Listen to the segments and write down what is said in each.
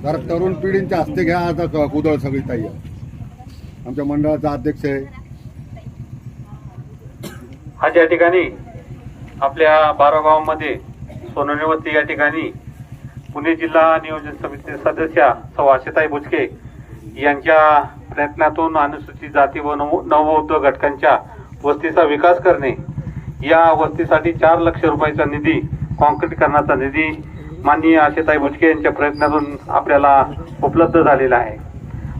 जरा तरुण पिढींच्या हस्ते घ्या. आता कुदळ सगळी ताई आमच्या मंडळाचा अध्यक्ष आहे. आज या ठिकाणी आपल्या 12 गावांमध्ये सोनवणी या ठिकाणी पुणे जिल्हा नियोजन समिती सदस्य सौ आशाताई बुचके यांच्या प्रयत्नातून अनुसूचित जाती व नवबौद्ध घटकांच्या वस्तीचा विकास करणे, या वस्तीसाठी 4 लाख रुपयाचा निधी, कॉन्क्रीटीकरणाचा निधी माननीय आशाताई बुचके यांच्या प्रयत्नातून आपल्याला उपलब्ध झालेला आहे.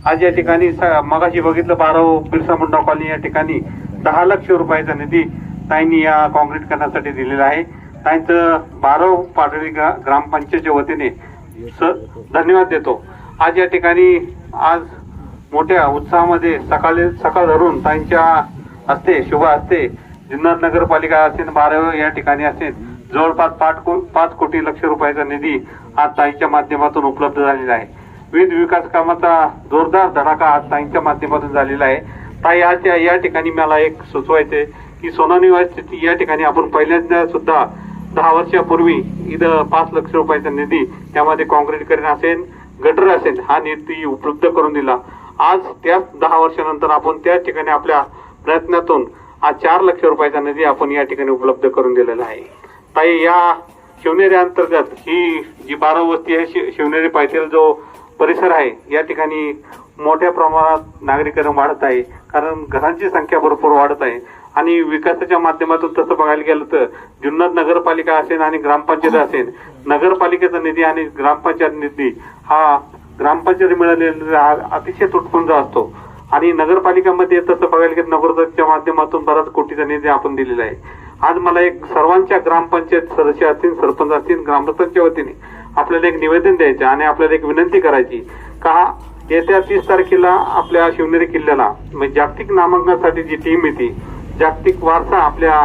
आज या ठिकाणी मगाशी बघितलं 12 बिरसा मुंडा कॉलनी या ठिकाणी 10 लाख रुपयाचा निधी ताईंनी या कॉन्क्रीटीकरणासाठी दिलेला आहे. ताईंचं 12 पाडळी ग्रामपंचायतच्या वतीने धन्यवाद देतो. आज या ठिकाणी आज मोठ्या उत्साहामध्ये सकाळ धरून ताईंच्या हस्ते शुभ हस्ते जुन्नर नगरपालिका असेल, 12 या ठिकाणी असेल, जवळपास 5 कोटी लक्ष रुपयाचा निधी आज ताईंच्या माध्यमातून उपलब्ध झालेला आहे. विविध विकास कामाचा जोरदार धडाका आज ताईंच्या माध्यमातून झालेला आहे. ताई आज या ठिकाणी मला एक सुचवायचे की सोनवणी या ठिकाणी आपण पहिल्यांदा सुद्धा 10 वर्षापूर्वी इथं 5 लाख रुपयाचा निधी, त्यामध्ये कॉन्क्रीटीकरण असेल, गटर असेल, हा निधी उपलब्ध करून दिला. आज त्याच 10 वर्षानंतर आपण त्याच ठिकाणी आपल्या प्रयत्नातून आज 4 लाख रुपयाचा निधी आपण या ठिकाणी उपलब्ध करून दिलेला आहे. ताई या शिवनेरी अंतर्गत ही जी 12 वस्ती आहे, शिवनेरी पायथ्याला जो परिसर आहे, या ठिकाणी मोठ्या प्रमाणात नागरीकरण वाढत आहे, कारण घरांची संख्या भरपूर वाढत आहे. आणि विकासाच्या माध्यमातून तसं बघायला गेलं तर जुन्नर नगरपालिका असेल आणि ग्रामपंचायत असेल, नगरपालिकेचा निधी आणि ग्रामपंचायत निधी हा ग्रामपंचायत मिळालेला अतिशय तुटपुंजा असतो. आणि नगरपालिकामध्ये तसं बघायला गेलं नगरोदयच्या माध्यमातून बराच कोटीचा निधी आपण दिलेला आहे. आज मला एक सर्वांच्या ग्रामपंचायत सदस्य असतील, सरपंच असतील, ग्रामस्थांच्या वतीने आपल्याला एक निवेदन द्यायचं आणि आपल्याला एक विनंती करायची का येत्या 30 तारखेला आपल्या शिवनेरी किल्ल्याला म्हणजे जागतिक नामांकनासाठी जी टीम येते, जागतिक वारसा आपल्या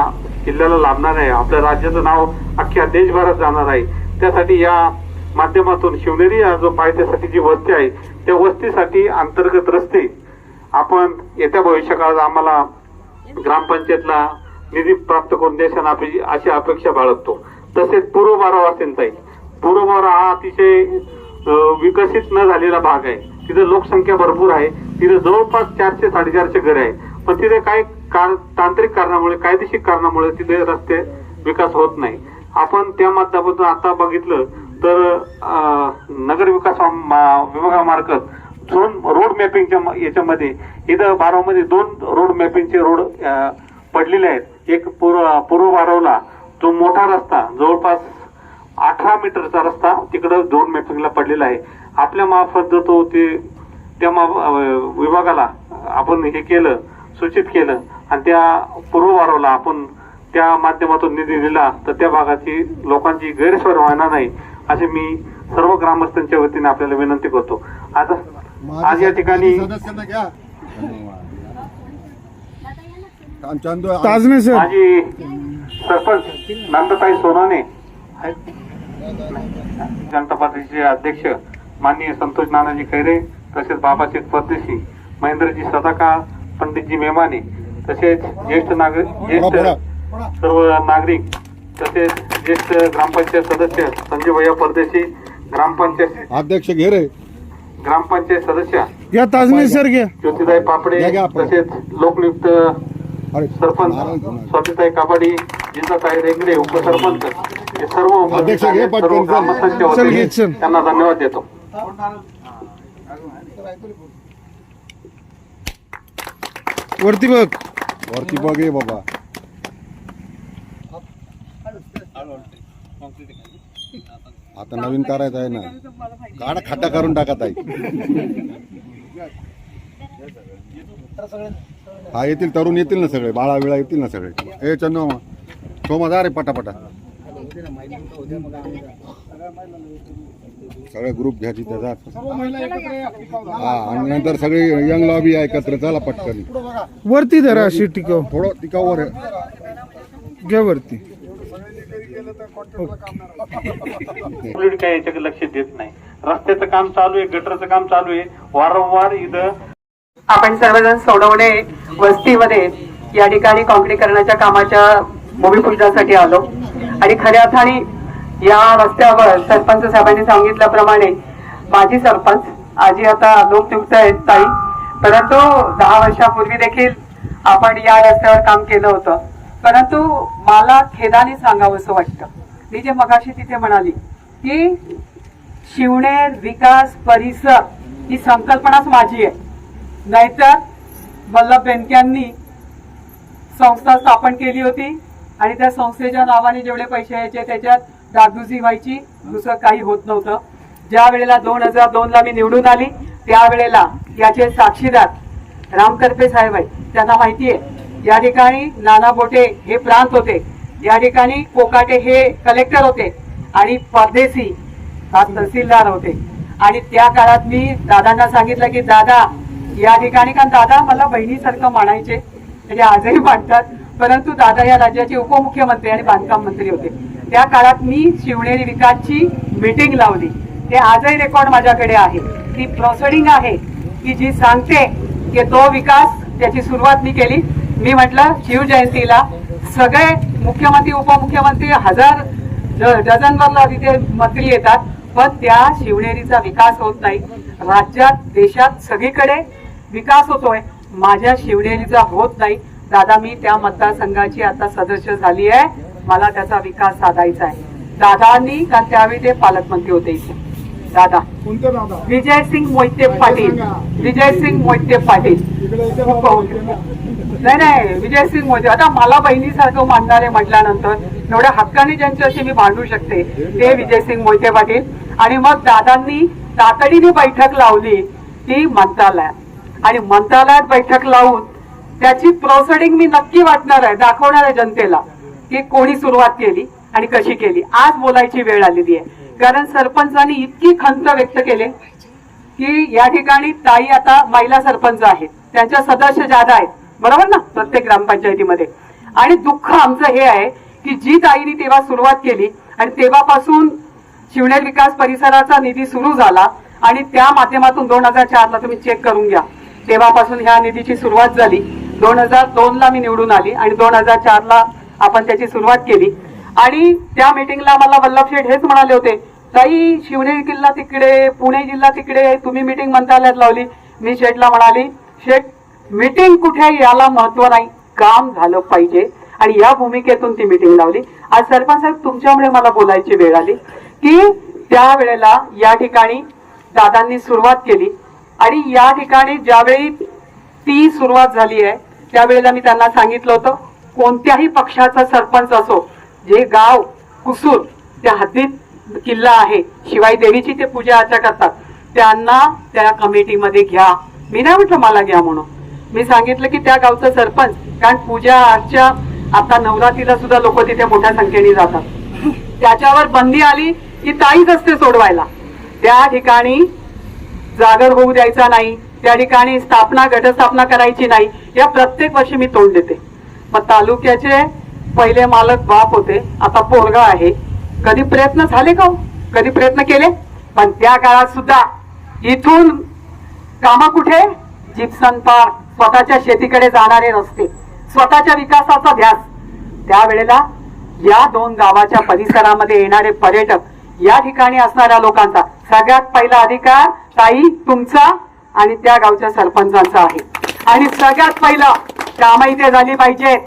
किल्ल्याला लाभणार आहे, आपल्या राज्याचं नाव अख्ख्या देशभरात जाणार आहे. त्यासाठी या माध्यमातून शिवनेरी जो पायथ्यासाठी जी वस्ती आहे, त्या वस्तीसाठी अंतर्गत रस्ते आपण येत्या भविष्यकाळात आम्हाला ग्रामपंचायतला निधी प्राप्त करून द्यायला आपली अशी अपेक्षा बाळगतो. तसेच पूर्व बारावा असेल ताई, पूर्व बारावा हा अतिशय विकसित न झालेला भाग आहे. तिथे लोकसंख्या भरपूर आहे, तिथे जवळपास 400-450 घरे आहे, पण तिथे काही तांत्रिक कारणामुळे, कायदेशीर कारणामुळे तिथे रस्ते विकास होत नाही. आपण त्या माध्यमातून आता बघितलं तर नगर विकास विभागामार्फत रोड मॅपिंगच्या याच्यामध्ये इथं 12 मध्ये 2 रोड मॅपिंगचे रोड पडलेले आहेत. एक पूर्व बारावला जो मोठा रस्ता जवळपास 18 मीटरचा रस्ता तिकडं रोड मॅपिंगला पडलेला आहे. आपल्या मार्फत जो तो त्या विभागाला आपण हे केलं, सूचित केलं आणि त्या पूर्व बारावला आपण त्या माध्यमातून निधी दिला तर त्या भागाची लोकांची गैरसोय होणार नाही असे मी सर्व ग्रामस्थांच्या वतीने आपल्याला विनंती करतो. आज या ठिकाणी माझी सरपंच नंदताई सोनवणे, जनता पार्टीचे अध्यक्ष माननीय संतोष नानाजी खैरे, तसेच बाबाशेठ परदेशी, महेंद्रजी सदाकाळ, पंडितजी मेमाने, तसेच ज्येष्ठ सर्व नागरिक, तसेच ज्येष्ठ ग्रामपंचायत सदस्य संजय भैया परदेशी, ग्रामपंचायत अध्यक्ष घेरे, ग्रामपंचायत सदस्य या ताजमी सर घ्या, ज्योतिताई पापडे, तसेच लोकनियुक्त सरपंच स्वातीताई काबाडी, जिजाताई रेंगडे, उपसरपंच, हे सर्व उपस्थित ग्रामस्थांच्या वतीने त्यांना धन्यवाद देतो. वरती बघ ये बाबा. आता नवीन करायचं आहे ना, काढा खड्डा करून टाकत आहे. हा येतील, तरुण येतील ना सगळे, बाळा बिळा येतील ना सगळे. हे चंदू सोमा जा रे पटापटा. सगळे ग्रुप घ्या तिथे जा. हा आणि नंतर सगळी यंग लॉबी आहे एकत्र. चला पटकन वरती धरा अशी टिकाव, थोडं टिकावर आहे. घ्या वरती. पोलीस काय याच्याकडे लक्ष देत नाही. रस्त्याचं काम चालू आहे, गटरचं काम चालू आहे, वारंवार इथं आपण सर्वजण सोडवणे वस्तीमध्ये या ठिकाणी काँक्रीकरणाच्या कामाच्या भूमिपूजनासाठी आलो आणि खऱ्या अर्थाने या रस्त्यावर सरपंच साहेबांनी सांगितल्याप्रमाणे माजी सरपंच आजी आता लोकनियुक्त आहेत ताई, परंतु 10 वर्षापूर्वी देखील आपण या रस्त्यावर काम केलं होतं. परंतु मला खेदाने सांगावं असं वाटतं, मी जे मगाशी तिथे म्हणाली की शिवनेर विकास परिसर ही संकल्पनाच माझी आहे, नाहीतर वल्लभ बेनकेंनी संस्था स्थापन केली होती आणि त्या संस्थेच्या नावाने जेवढे पैसे यायचे त्याच्यात डागडुजी व्हायची, दुसरं काही होत नव्हतं. ज्या वेळेला 2002ला मी निवडून आली त्यावेळेला याचे साक्षीदार राम करपे साहेब आहेत. त्यांना माहिती आहे या ठिकाणी नाना बोटे हे प्रांत होते, या ठिकाणी कोकाटे हे कलेक्टर होते आणि परदेशी हा तहसीलदार होते. आणि त्या काळात मी दादांना सांगितलं की दादा या ठिकाणी, कारण दादा मला बहिणीसारखं मानायचे, म्हणजे आजही मानतात, परंतु दादा या राज्याचे उपमुख्यमंत्री आणि बांधकाम मंत्री होते. त्या काळात मी शिवनेरी विकासची मीटिंग लावली, ते आजही रेकॉर्ड माझ्याकडे आहे. ती प्रोसिडिंग आहे की जी सांगते की तो विकास त्याची सुरुवात मी केली. मी म्हटलं शिवजयंतीला सगळे मुख्यमंत्री उपमुख्यमंत्री हजार डझनभर तिथे मंत्री येतात, पण त्या शिवनेरीचा विकास होत नाही. राज्यात देशात सगळीकडे विकास होतोय, माझ्या शिवनेरीचा होत नाही. दादा मी त्या मतदारसंघाची आता सदस्य झाली आहे, मला त्याचा विकास साधायचा आहे. दादांनी, कारण त्यावेळी ते पालकमंत्री होते इथे, दादा विजयसिंग मोहिते पाटील, विजयसिंग मोहिते पाटील नाही विजयसिंग मोहिते. आता मला बहिणीसारखं मानणारे म्हटल्यानंतर एवढ्या हक्काने ज्यांच्याशी मी भांडू शकते ते विजयसिंग मोहिते पाटील. आणि मग दादांनी तातडीने बैठक लावली ती मंत्रालयात, आणि मंत्रालयात बैठक लावून त्याची प्रोसिडिंग मी नक्की वाटणार आहे, दाखवणार आहे जनतेला की कोणी सुरुवात केली आणि कशी केली. आज बोलायची वेळ आलेली आहे, कारण सरपंचांनी इतकी खंत व्यक्त केली की या ठिकाणी ताई आता महिला सरपंच आहेत, त्यांच्या सदस्य जादा आहेत, बरोबर ना, प्रत्येक ग्रामपंचायतीमध्ये. आणि दुःख आमचं हे आहे की जी ताईने तेव्हा सुरुवात केली आणि तेव्हापासून शिवनेर विकास परिसराचा निधी सुरू झाला आणि त्या माध्यमातून 2004ला तुम्ही चेक करून घ्या, तेव्हापासून ह्या निधीची सुरुवात झाली. 2002ला मी निवडून आली आणि 2004ला आपण त्याची सुरुवात केली. आणि त्या मीटिंगला मला वल्लभ शेठ हेच म्हणाले होते, ताई शिवनेरी किल्ला तिकडे, पुणे जिल्हा तिकडे, तुम्ही मीटिंग मंत्रालयात लावली. मी शेठला म्हणाली, शेठ मीटिंग कुठे याला महत्व नाही, काम झालं पाहिजे, आणि या भूमिकेतून ती मीटिंग लावली. आज सरपंच साहेब तुमच्यामुळे मला बोलायची वेळ आली की त्यावेळेला या ठिकाणी दादांनी सुरुवात केली आणि या ठिकाणी ज्यावेळी ती सुरुवात झाली आहे त्यावेळेला मी त्यांना सांगितलं होतं, कोणत्याही पक्षाचा सरपंच असो, जे गाव कुसूर त्या हद्दीत किल्ला आहे, शिवाई देवीची ते पूजा अर्चा करतात, त्यांना त्या कमिटीमध्ये घ्या. मी नाही म्हटलं मला घ्या म्हणून, मी सांगितलं की त्या गावचं सरपंच, कारण पूजा अर्चा आता नवरात्रीला सुद्धा लोक तिथे मोठ्या संख्येने जातात, त्याच्यावर बंदी आली की ताईच असते सोडवायला. त्या ठिकाणी जागर होऊ द्यायचा नाही, त्या ठिकाणी स्थापना घटस्थापना करायची नाही, या प्रत्येक वर्षी मी तोंड देते. मग तालुक्याचे पहिले मालक बाप होते, आता पोरगा आहे. कधी प्रयत्न झाले का, कधी प्रयत्न केले? पण त्या काळात सुद्धा इथून कामं कुठे, जिप्सन पार्क, स्वतःच्या शेतीकडे जाणारे रस्ते, स्वतःच्या विकासाचा ध्यास. त्यावेळेला या 2 गावाच्या परिसरामध्ये येणारे पर्यटक, या ठिकाणी असणाऱ्या लोकांचा सगळ्यात पहिला अधिकार ताई तुमचा आणि त्या गावच्या सरपंचांचा आहे. आणि सगळ्यात पहिलं कामं इथे झाली पाहिजेत,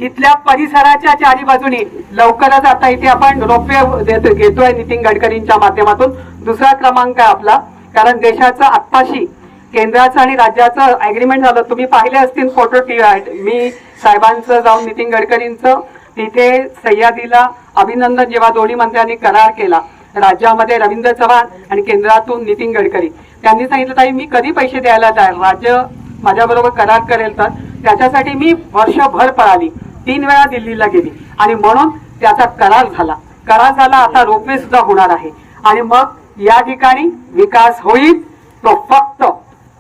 इथल्या परिसराच्या चारी बाजूनी. लवकरच आता इथे आपण रोपवे घेतोय नितीन गडकरींच्या माध्यमातून, दुसरा क्रमांक आहे आपला, कारण देशाचं आत्ताशी केंद्राचं आणि राज्याचं अग्रीमेंट झालं. तुम्ही पाहिले असतील फोटो, मी साहेबांचं जाऊन नितीन गडकरींचं तिथे सह्याद्रीला अभिनंदन, जेव्हा दोन्ही मंत्र्यांनी करार केला, राज्यामध्ये रवींद्र चव्हाण आणि केंद्रातून नितीन गडकरी, त्यांनी सांगितलं ताई मी कधी पैसे द्यायला तयार, राज्य माझ्याबरोबर करार करेल तर त्याच्यासाठी मी वर्षभर पळाली, 3 वेळा दिल्लीला गेली आणि म्हणून त्याचा करार झाला. आता रोपवे सुद्धा होणार आहे आणि मग या ठिकाणी विकास होईल तो फक्त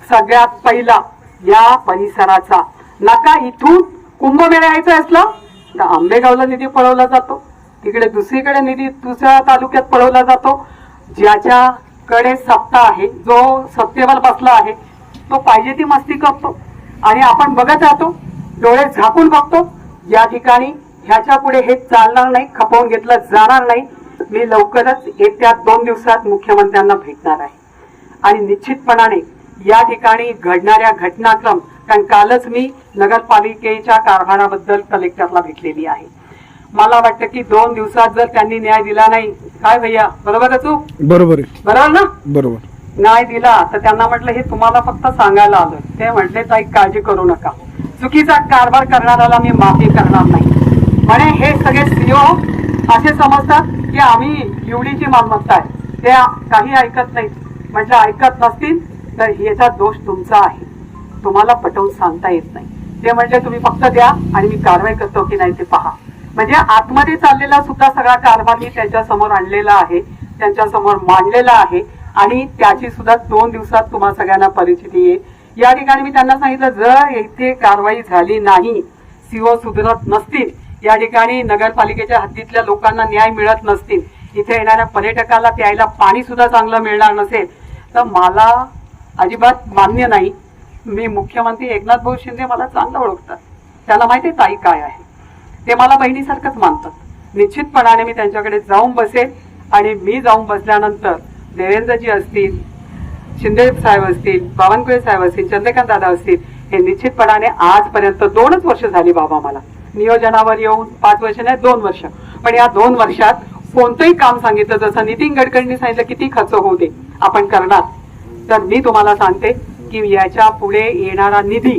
सगळ्यात पहिला या परिसराचा. नका इथून कुंभमेळा यायचा असला तर आंबेगावला निधी पळवला जातो, तिकडे दुसरीकडे निधी दुसऱ्या तालुक्यात पळवला जातो. ज्याच्याकडे सत्ता आहे, जो सत्तेवर बसला आहे, तो पाहिजे ती मस्ती करतो आणि आपण बघत राहतो, डोळे झाकून बघतो. या ठिकाणी ह्याच्या पुढे हे चालणार नाही, खपवून घेतलं जाणार नाही. मी लवकरच येत्या 2 दिवसात मुख्यमंत्र्यांना भेटणार आहे आणि निश्चितपणाने या ठिकाणी घडणाऱ्या घटनाक्रम, कारण कालच मी नगरपालिकेच्या कारभाराबद्दल कलेक्टरला भेटलेली आहे. मला वाटतं की 2 दिवसात जर त्यांनी न्याय दिला नाही, काय भैया बरोबर आहे तू? बरोबर आहे. बरोबर ना? बरोबर. न्याय दिला तर त्यांना म्हटलं हे तुम्हाला फक्त सांगायला आलं. ते म्हटले ताई काळजी करू नका, चुकीचा कारभार करणाऱ्याला मी माफी करणार नाही. म्हणे हे सगळे सीओ असे समजतात की आम्ही युडीची मालमत्ता आहे, ते काही ऐकत नाही. म्हटलं ऐकत नसतील तर याचा दोष तुमचा आहे, तुम्हाला पटवून सांगता येत नाही. ते म्हटले तुम्ही फक्त द्या आणि मी कारवाई करतो की नाही ते पहा. म्हणजे आतमध्ये चाललेला सुद्धा सगळा कारभार मी त्यांच्या समोर आणलेला आहे, त्यांच्या समोर मांडलेला आहे आणि त्याची सुद्धा 2 दिवसात तुम्हाला सगळ्यांना परिस्थिती येईल. या ठिकाणी मी त्यांना सांगितलं जर इथे कारवाई झाली नाही, सीओ सुधारत नसतील, या ठिकाणी नगरपालिकेच्या हद्दीतल्या लोकांना न्याय मिळत नसतील, इथे येणाऱ्या पर्यटकाला प्यायला पाणी सुद्धा चांगलं मिळणार नसेल तर मला अजिबात मान्य नाही. मी मुख्यमंत्री एकनाथ भाऊ शिंदे मला चांगलं ओळखतात, त्यांना माहिती आहे ताई काय आहे, ते मला बहिणीसारखंच मानतात. निश्चितपणाने मी त्यांच्याकडे जाऊन बसेल आणि मी जाऊन बसल्यानंतर देवेंद्रजी असतील, शिंदे साहेब असतील, बावनकुळे साहेब असतील, चंद्रकांत दादा असतील, हे निश्चितपणाने आजपर्यंत 2च वर्ष झाली बाबा मला नियोजनावर येऊन, 5 वर्ष नाही 2 वर्ष, पण या 2 वर्षात कोणतंही काम सांगितलं, जसं नितीन गडकरींनी सांगितलं किती खर्च होऊ दे आपण करणार, तर मी तुम्हाला सांगते की याच्या पुढे येणारा निधी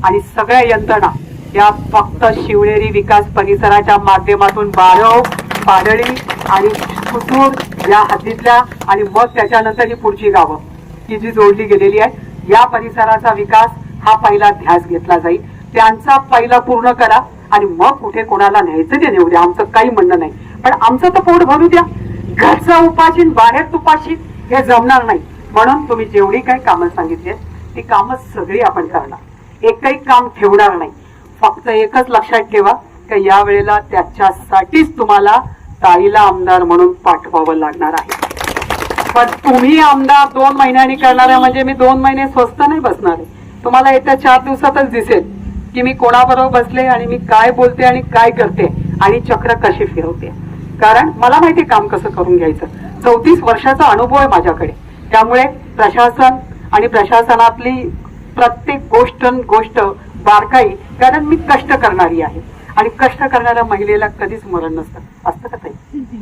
आणि सगळ्या यंत्रणा या फक्त शिवनेरी विकास परिसराच्या माध्यमातून बारव, पाडळी आणि कुसूर या हद्दीतल्या आणि मग त्याच्यानंतर ही पुढची गावं की जी जोडली गेलेली आहे, या परिसराचा विकास हा पहिला ध्यास घेतला जाईल. त्यांचा पहिला पूर्ण करा आणि मग कुठे कोणाला न्यायचं ते नेऊ द्या, आमचं काही म्हणणं नाही. पण आमचं तर पोट भरू द्या, घरचा उपाशी बाहेर तुपाशी हे जमणार नाही. म्हणून तुम्ही जेवढी काही कामं सांगितली ती कामं सगळी आपण करणार, एकही काम ठेवणार नाही. फक्त एकच लक्षात ठेवा की या वेळेला त्याच्यासाठीच तुम्हाला ताईला आमदार म्हणून पाठवावं लागणार आहे. पण तुम्ही आमदार 2 महिन्यांनी करणार आहे म्हणजे मी 2 महिने स्वस्त नाही बसणार आहे. तुम्हाला येत्या 4 दिवसातच दिसेल की मी कोणाबरोबर बसले आणि मी काय बोलते आणि काय करते आणि चक्र कशी फिरवते. कारण मला माहिती काम कसं करून घ्यायचं, 34 वर्षाचा अनुभव आहे माझ्याकडे. त्यामुळे प्रशासन आणि प्रशासनातली प्रत्येक गोष्ट बारकाई, कारण मी कष्ट करणारी आहे आणि कष्ट करणाऱ्या महिलेला कधीच मरण नसतं, असतं का ताई?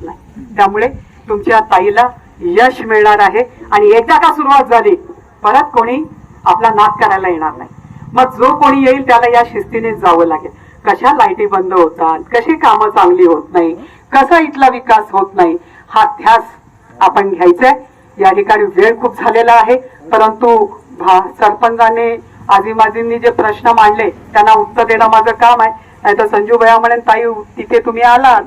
नाही. त्यामुळे तुमच्या ताईला यश मिळणार आहे आणि एकदा का सुरुवात झाली परत कोणी आपला नाक करायला येणार नाही. मग जो कोणी येईल त्याला या शिस्तीने जावं लागेल. कशा लाईटी बंद होतात, कशी कामं चांगली होत नाही, कसा इथला विकास होत नाही, हा ध्यास आपण घ्यायचाय. या ठिकाणी वेळ खूप झालेला आहे, परंतु सरपंचाने आजीमाजींनी जे प्रश्न मांडले त्यांना उत्तर देणं माझं काम आहे. नाही तर संजू भैया म्हणेन ताई तिथे तुम्ही आलात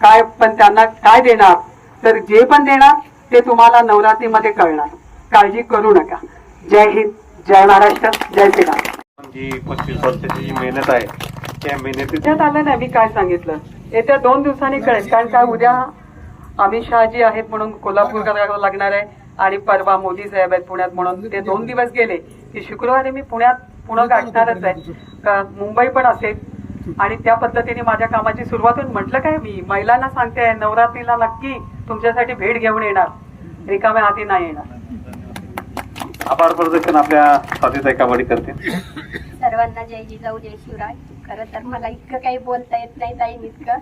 काय, पण त्यांना काय देणार, तर जे पण देणार ते तुम्हाला नवरात्रीमध्ये कळणार, काळजी करू नका. जय हिंद, जय महाराष्ट्र, जय श्रीराम. जी 25 वर्षाची जी मेहनत आहे त्या मेहनतीत आलं नाही. मी काय सांगितलं येत्या 2 दिवसांनी कळेल, कारण काय उद्या अमित शहाजी आहेत म्हणून कोल्हापूर करावं लागणार आहे आणि परवा मोदी साहेब आहेत पुण्यात म्हणून ते 2 दिवस गेले की शुक्रवारी मी पुणे गाठणारच आहे. मुंबई पण असेल आणि त्या पद्धतीने माझ्या कामाची सुरुवात होईल. म्हटलं काय मी महिलांना सांगते नवरात्रीला नक्की तुमच्यासाठी भेट घेऊन येणार, रिकाम्या हाती नाही येणार. आभार प्रदर्शन आपल्या साथीताई कावडी करते. सर्वांना जय जिजाऊ जय शिवराय. खरं तर मला इतकं काही बोलता येत नाही ताईंनी इतकं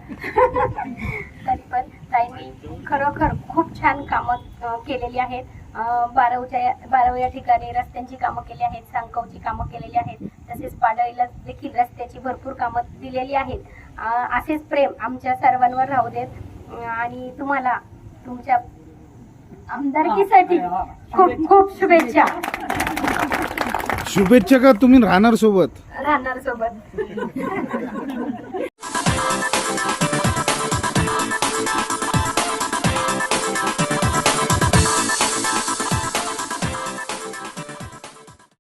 तरी पण ताईंनी खरोखर खूप छान कामं केलेली आहेत. 12 या ठिकाणी रस्त्यांची कामं केली आहेत, सांकवची कामं केलेली आहेत, तसेच पाडळीला देखील रस्त्याची भरपूर कामं दिलेली आहेत. असेच प्रेम आमच्या सर्वांवर राहू देत आणि तुम्हाला तुमच्या आमदारकीसाठी खूप खूप शुभेच्छा. शुभेच्छा का तुम्ही राहणार सोबत? राहणार सोबत.